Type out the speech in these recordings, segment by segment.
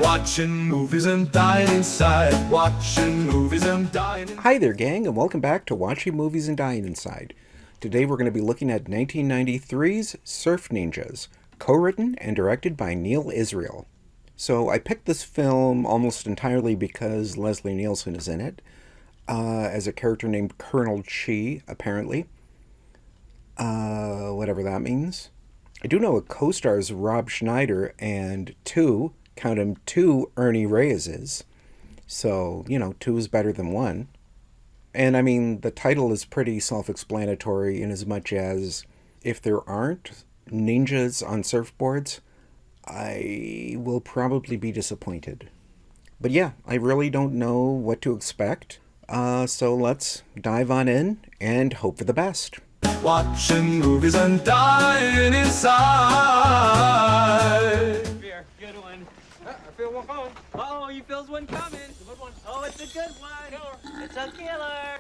Watching movies and dying inside. Watching movies and dying inside. Hi there, gang, and welcome back to Watching Movies and Dying Inside. Today we're going to be looking at 1993's Surf Ninjas, co-written and directed by Neal Israel. So I picked this film almost entirely because Leslie Nielsen is in it, as a character named Colonel Chi, apparently. Whatever that means. I do know it co-stars Rob Schneider and two Ernie Reyes. So, two is better than one. And I mean, the title is pretty self-explanatory in as much as if there aren't ninjas on surfboards, I will probably be disappointed. But yeah, I really don't know what to expect. So let's dive on in and hope for the best. Watching movies and dying inside. Beer, good one. I feel one coming. Oh, you feels one coming. Good one. Oh, it's a good one. It's a killer.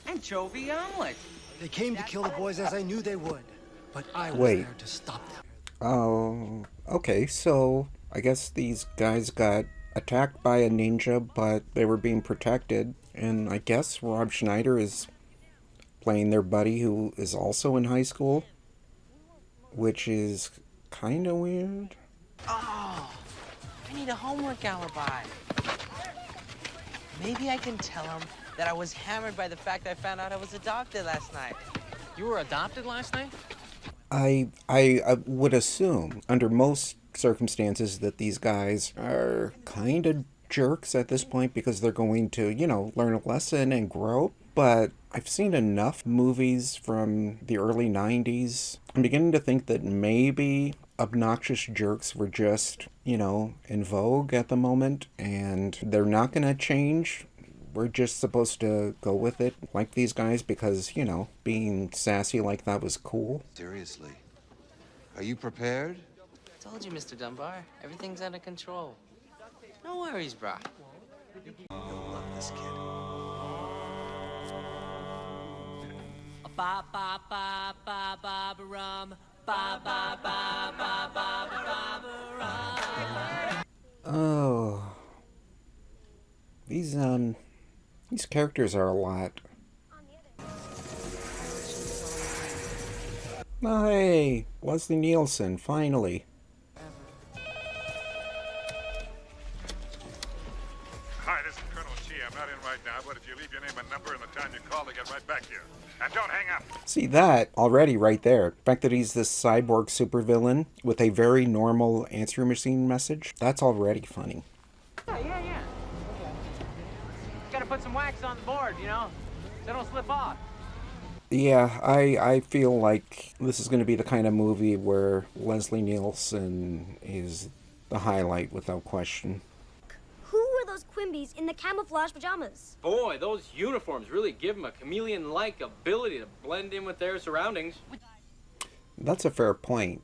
Anchovy omelet. They came to kill the boys as I knew they would, but I was Wait. there to stop them. Oh, okay, so I guess these guys got attacked by a ninja, but they were being protected. And I guess Rob Schneider is playing their buddy who is also in high school, which is kind of weird. Oh, I need a homework alibi. Maybe I can tell him that I was hammered by the fact I found out I was adopted last night. You were adopted last night? I would assume, under most circumstances, that these guys are kind of jerks at this point because they're going to, learn a lesson and grow. But I've seen enough movies from the early 90s. I'm beginning to think that maybe obnoxious jerks were just, in vogue at the moment, and they're not going to change. We're just supposed to go with it like these guys because, being sassy like that was cool. Seriously, are you prepared? I told you, Mr. Dunbar. Everything's under control. No worries, bro. You'll love this kid. Ba ba ba ba ba ba rum. Ba ba ba ba ba ba ba rum. Oh. These characters are a lot. Oh, hey, Leslie Nielsen, finally. Hi, this is Colonel Chi. I'm not in right now, but if you leave your name and number and the time you call, I'll get right back to you. And don't hang up. See that already right there. The fact that he's this cyborg supervillain with a very normal answering machine message, that's already funny. Yeah. Gotta put some wax on the board, so they don't slip off. Yeah, I feel like this is going to be the kind of movie where Leslie Nielsen is the highlight without question. Who were those Quimbies in the camouflage pajamas? Boy, those uniforms really give them a chameleon-like ability to blend in with their surroundings. That's a fair point.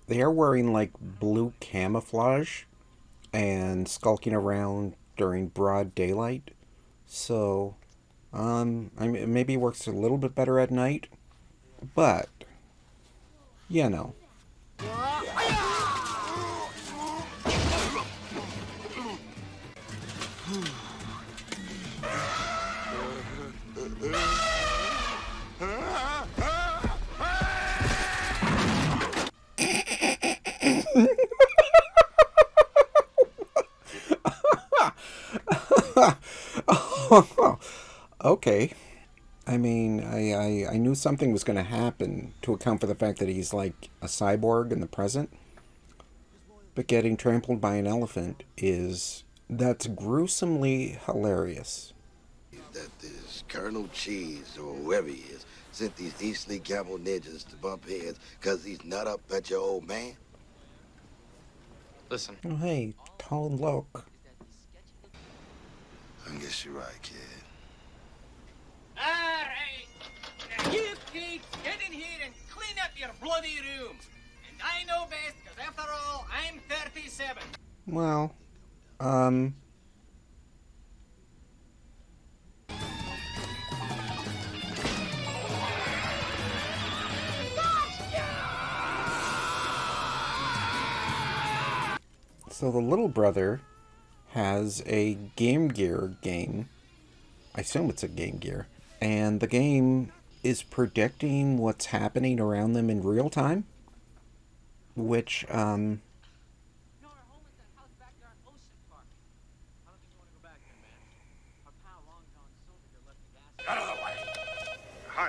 They are wearing like blue camouflage and skulking around during broad daylight. So, it maybe works a little bit better at night, but, Okay. I mean, I knew something was going to happen to account for the fact that he's like a cyborg in the present. But getting trampled by an elephant that's gruesomely hilarious. That this Colonel Cheese, or whoever he is, sent these Eastleigh Camel ninjas to bump heads because he's not up at your old man? Listen. Oh, hey, tall look. I guess you're right, kid. All right. Now you kids get in here and clean up your bloody room. And I know best, because after all, I'm 37. Well, So the little brother has a Game Gear game. I assume it's a Game Gear. And the game is predicting what's happening around them in real time. Which, Hi,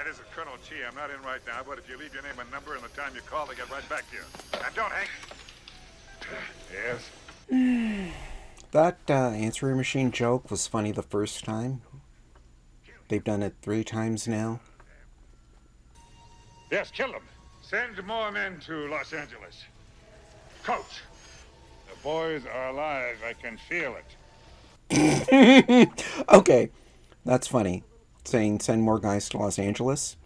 this is Colonel Chi. I'm not in right now, but if you leave your name and number and the time you call, I'll get right back to you. And don't hang... Yes? that answering machine joke was funny the first time. They've done it 3 times now. Yes, kill them. Send more men to Los Angeles. Coach, the boys are alive. I can feel it. Okay, that's funny. Saying send more guys to Los Angeles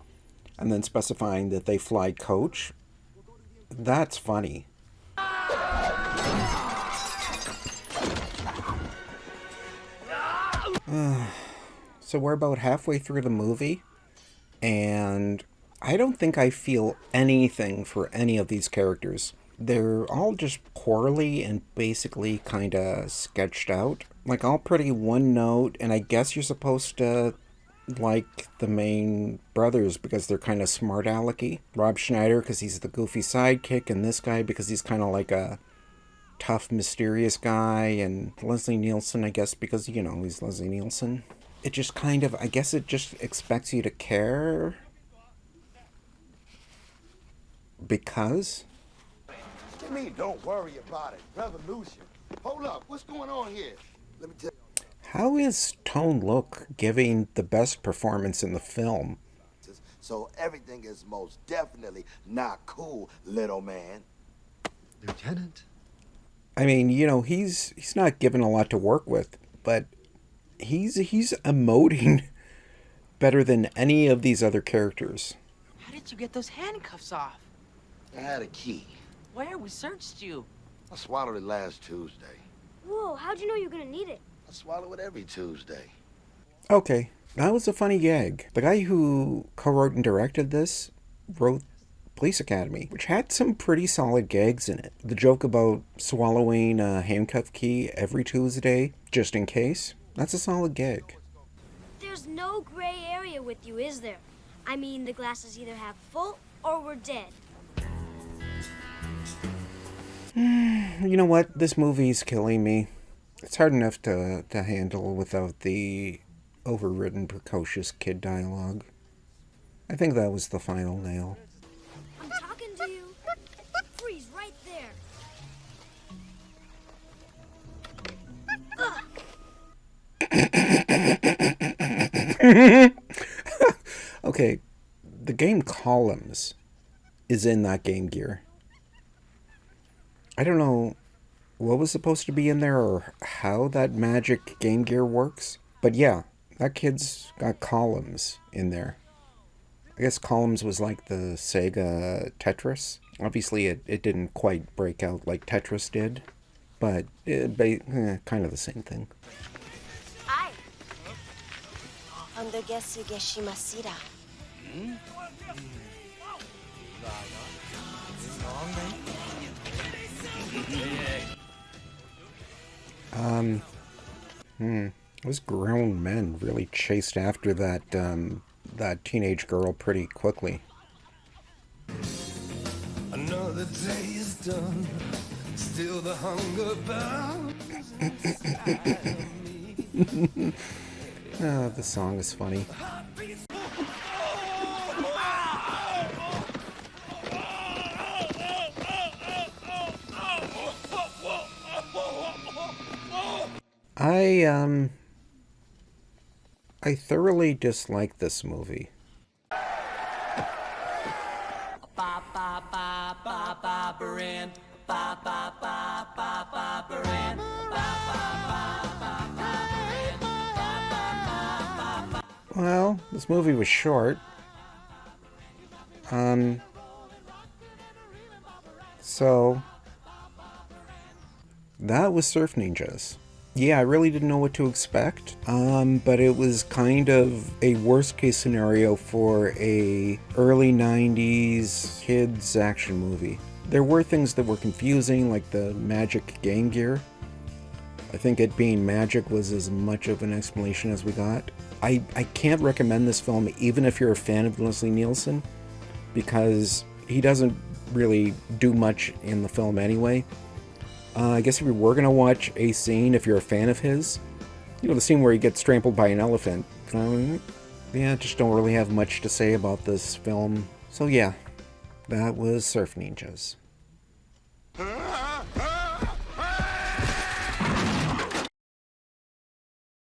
and then specifying that they fly coach. That's funny. So we're about halfway through the movie, and I don't think I feel anything for any of these characters. They're all just poorly and basically kind of sketched out. Like, all pretty one note, and I guess you're supposed to like the main brothers because they're kind of smart alecky. Rob Schneider because he's the goofy sidekick, and this guy because he's kind of like a tough, mysterious guy, and Leslie Nielsen, I guess, because, you know, he's Leslie Nielsen. It just kind of, I guess it just expects you to care. Because? What do you mean, don't worry about it? Revolution. Hold up, what's going on here? Let me tell you. How is Tone Loc giving the best performance in the film? So everything is most definitely not cool, little man. Lieutenant. I mean, you know, he's not given a lot to work with, but he's emoting better than any of these other characters. How did you get those handcuffs off? I had a key. Where? We searched you. I swallowed it last Tuesday. Whoa, how'd you know you were gonna need it? I swallow it every Tuesday. Okay, that was a funny gag. The guy who co-wrote and directed this wrote Police Academy, which had some pretty solid gags in it. The joke about swallowing a handcuff key every Tuesday, just in case, that's a solid gag. There's no gray area with you, is there? I mean, the glass is either half full or we're dead. You know what? This movie's killing me. It's hard enough to handle without the overridden, precocious kid dialogue. I think that was the final nail. I'm talking to you. Freeze right there. Okay, the game Columns is in that Game Gear. I don't know what was supposed to be in there or how that magic Game Gear works, but yeah, that kid's got Columns in there. I guess Columns was like the Sega Tetris. Obviously, it didn't quite break out like Tetris did, but kind of the same thing. Aye. Those grown men really chased after that teenage girl pretty quickly. Another day is done. Still the hunger burns. Oh, the song is funny. I thoroughly dislike this movie. Ba ba ba ba ba baran. Ba ba ba ba ba baran. Ba ba ba ba ba baran. Ba ba ba ba. Well, this movie was short. So that was Surf Ninjas. Yeah, I really didn't know what to expect, but it was kind of a worst case scenario for a early 90s kids action movie. There were things that were confusing, like the magic gang gear. I think it being magic was as much of an explanation as we got. I can't recommend this film even if you're a fan of Leslie Nielsen, because he doesn't really do much in the film anyway. I guess if you were going to watch a scene, if you're a fan of his, you know, the scene where he gets trampled by an elephant. Yeah, just don't really have much to say about this film. So yeah, that was Surf Ninjas.